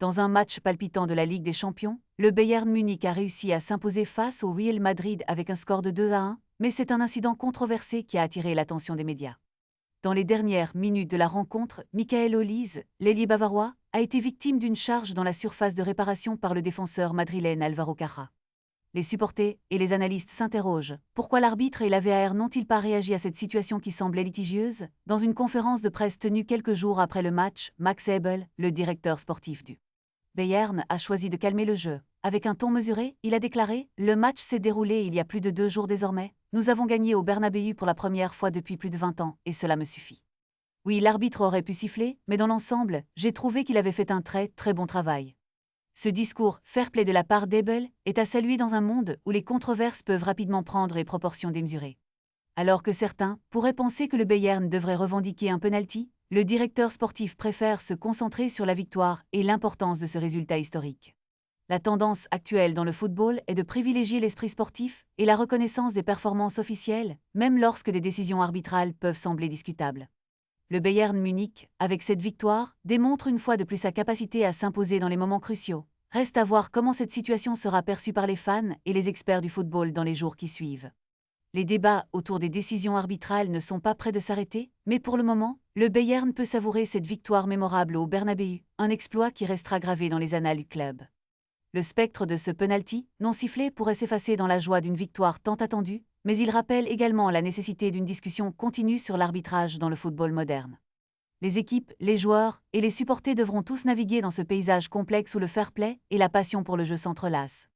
Dans un match palpitant de la Ligue des Champions, le Bayern Munich a réussi à s'imposer face au Real Madrid avec un score de 2-1, mais c'est un incident controversé qui a attiré l'attention des médias. Dans les dernières minutes de la rencontre, Michael Olise, l'ailier bavarois, a été victime d'une charge dans la surface de réparation par le défenseur madrilène Álvaro Carra. Les supporters et les analystes s'interrogent. Pourquoi l'arbitre et la VAR n'ont-ils pas réagi à cette situation qui semblait litigieuse? Dans une conférence de presse tenue quelques jours après le match, Max Ebel, le directeur sportif du Bayern, a choisi de calmer le jeu. Avec un ton mesuré, il a déclaré « Le match s'est déroulé il y a plus de 2 jours désormais. Nous avons gagné au Bernabéu pour la première fois depuis plus de 20 ans, et cela me suffit. » Oui, l'arbitre aurait pu siffler, mais dans l'ensemble, j'ai trouvé qu'il avait fait un très bon travail. Ce discours fair-play de la part d'Ebel est à saluer dans un monde où les controverses peuvent rapidement prendre des proportions démesurées. Alors que certains pourraient penser que le Bayern devrait revendiquer un penalty, le directeur sportif préfère se concentrer sur la victoire et l'importance de ce résultat historique. La tendance actuelle dans le football est de privilégier l'esprit sportif et la reconnaissance des performances officielles, même lorsque des décisions arbitrales peuvent sembler discutables. Le Bayern Munich, avec cette victoire, démontre une fois de plus sa capacité à s'imposer dans les moments cruciaux. Reste à voir comment cette situation sera perçue par les fans et les experts du football dans les jours qui suivent. Les débats autour des décisions arbitrales ne sont pas près de s'arrêter, mais pour le moment, le Bayern peut savourer cette victoire mémorable au Bernabéu, un exploit qui restera gravé dans les annales du club. Le spectre de ce penalty, non sifflé, pourrait s'effacer dans la joie d'une victoire tant attendue, mais il rappelle également la nécessité d'une discussion continue sur l'arbitrage dans le football moderne. Les équipes, les joueurs et les supporters devront tous naviguer dans ce paysage complexe où le fair-play et la passion pour le jeu s'entrelacent.